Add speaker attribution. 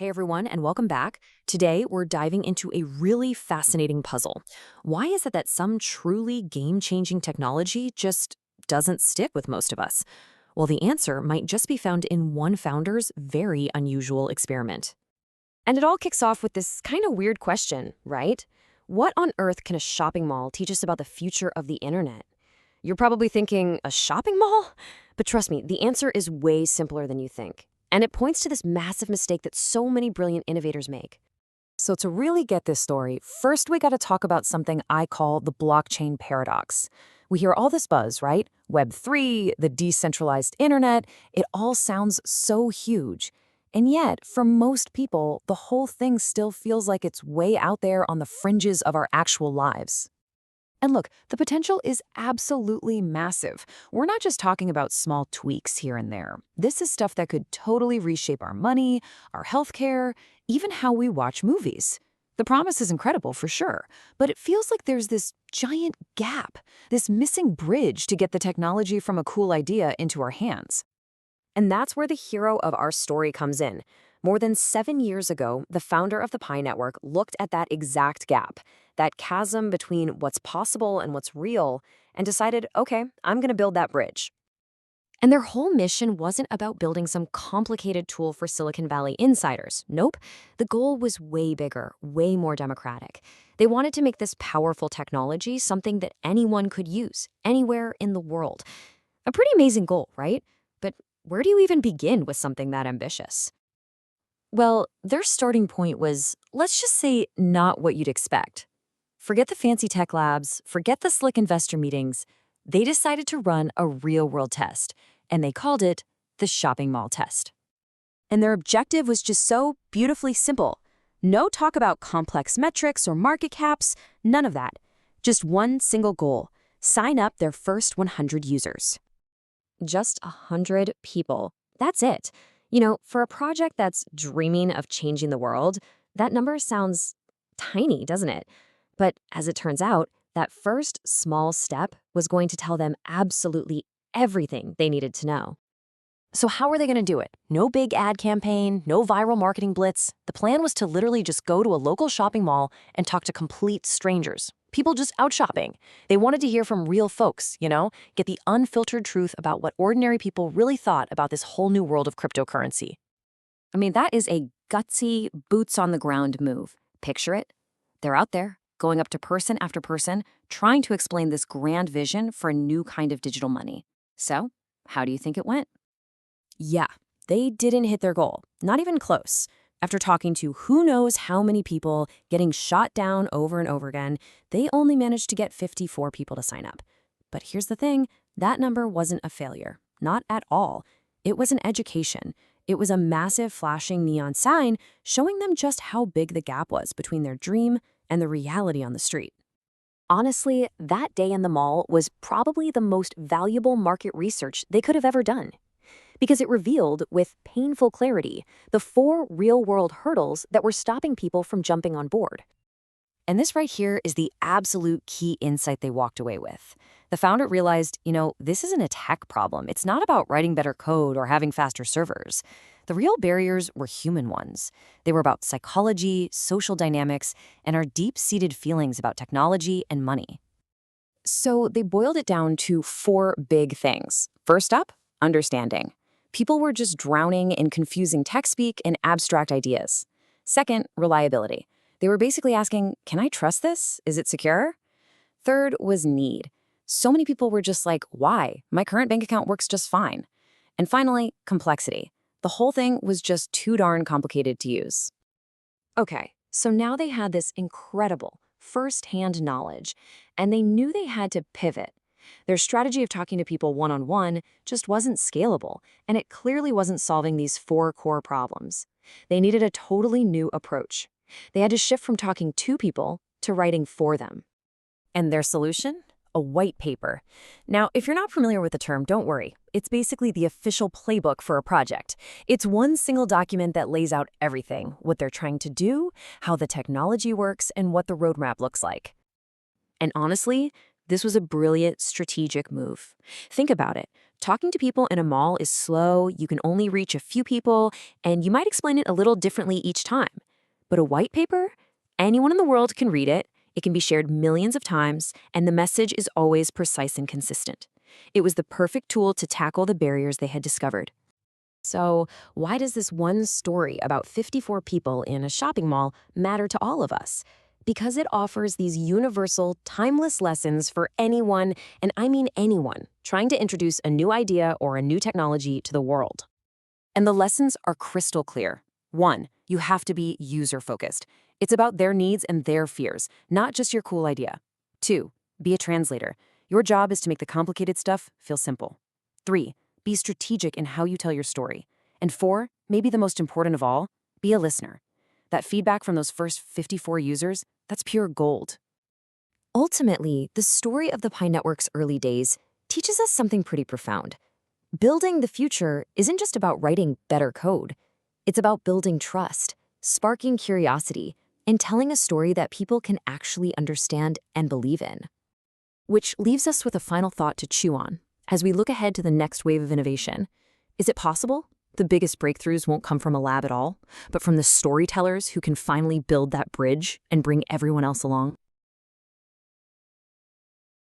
Speaker 1: Hey everyone, and welcome back. Today, we're diving into a really fascinating puzzle. Why is it that some truly game-changing technology just doesn't stick with most of us? Well, the answer might just be found in one founder's very unusual experiment. And it all kicks off with this kind of weird question, right? What on earth can a shopping mall teach us about the future of the internet? You're probably thinking, a shopping mall? But trust me, the answer is way simpler than you think. And it points to this massive mistake that so many brilliant innovators make. So to really get this story, first we got to talk about something I call the blockchain paradox. We hear all this buzz, right? Web3, the decentralized internet, it all sounds so huge. And yet, for most people, the whole thing still feels like it's way out there on the fringes of our actual lives. And look, the potential is absolutely massive. We're not just talking about small tweaks here and there. This is stuff that could totally reshape our money, our healthcare, even how we watch movies. The promise is incredible for sure, but it feels like there's this giant gap, this missing bridge to get the technology from a cool idea into our hands. And that's where the hero of our story comes in. More than 7 years ago, the founder of the Pi Network looked at that exact gap, that chasm between what's possible and what's real, and decided, okay, I'm going to build that bridge. And their whole mission wasn't about building some complicated tool for Silicon Valley insiders. Nope. The goal was way bigger, way more democratic. They wanted to make this powerful technology something that anyone could use, anywhere in the world. A pretty amazing goal, right? But where do you even begin with something that ambitious? Well, their starting point was, let's just say, not what you'd expect. Forget the fancy tech labs, forget the slick investor meetings. They decided to run a real-world test, and they called it the shopping mall test. And their objective was just so beautifully simple. No talk about complex metrics or market caps, none of that. Just one single goal: sign up their first 100 users. Just 100 people. That's it. For a project that's dreaming of changing the world, that number sounds tiny, doesn't it? But as it turns out, that first small step was going to tell them absolutely everything they needed to know. So how were they going to do it? No big ad campaign, no viral marketing blitz. The plan was to literally just go to a local shopping mall and talk to complete strangers. People just out shopping. They wanted to hear from real folks, get the unfiltered truth about what ordinary people really thought about this whole new world of cryptocurrency. I mean, that is a gutsy, boots-on-the-ground move. Picture it. They're out there, going up to person after person, trying to explain this grand vision for a new kind of digital money. So, how do you think it went? Yeah, they didn't hit their goal. Not even close. After talking to who knows how many people, getting shot down over and over again, they only managed to get 54 people to sign up. But here's the thing, that number wasn't a failure. Not at all. It was an education. It was a massive flashing neon sign showing them just how big the gap was between their dream and the reality on the street. Honestly, that day in the mall was probably the most valuable market research they could have ever done, because it revealed, with painful clarity, the 4 real-world hurdles that were stopping people from jumping on board. And this right here is the absolute key insight they walked away with. The founder realized, this isn't a tech problem. It's not about writing better code or having faster servers. The real barriers were human ones. They were about psychology, social dynamics, and our deep-seated feelings about technology and money. So they boiled it down to 4 big things. First up, understanding. People were just drowning in confusing tech speak and abstract ideas. Second, reliability. They were basically asking, can I trust this? Is it secure? Third was need. So many people were just like, why? My current bank account works just fine. And finally, complexity. The whole thing was just too darn complicated to use. Okay, so now they had this incredible first-hand knowledge, and they knew they had to pivot. Their strategy of talking to people one-on-one just wasn't scalable, and it clearly wasn't solving these 4 core problems. They needed a totally new approach. They had to shift from talking to people to writing for them. And their solution? A white paper. Now, if you're not familiar with the term, don't worry. It's basically the official playbook for a project. It's one single document that lays out everything, what they're trying to do, how the technology works, and what the roadmap looks like. And honestly, this was a brilliant strategic move. Think about it. Talking to people in a mall is slow, you can only reach a few people, and you might explain it a little differently each time. But a white paper? Anyone in the world can read it, it can be shared millions of times, and the message is always precise and consistent. It was the perfect tool to tackle the barriers they had discovered. So, why does this one story about 54 people in a shopping mall matter to all of us? Because it offers these universal, timeless lessons for anyone, and I mean anyone, trying to introduce a new idea or a new technology to the world. And the lessons are crystal clear. 1. You have to be user-focused. It's about their needs and their fears, not just your cool idea. 2. Be a translator. Your job is to make the complicated stuff feel simple. 3. Be strategic in how you tell your story. And 4, maybe the most important of all, be a listener. That feedback from those first 54 users, that's pure gold. Ultimately, the story of the Pi Network's early days teaches us something pretty profound. Building the future isn't just about writing better code. It's about building trust, sparking curiosity, and telling a story that people can actually understand and believe in. Which leaves us with a final thought to chew on as we look ahead to the next wave of innovation. Is it possible the biggest breakthroughs won't come from a lab at all, but from the storytellers who can finally build that bridge and bring everyone else along?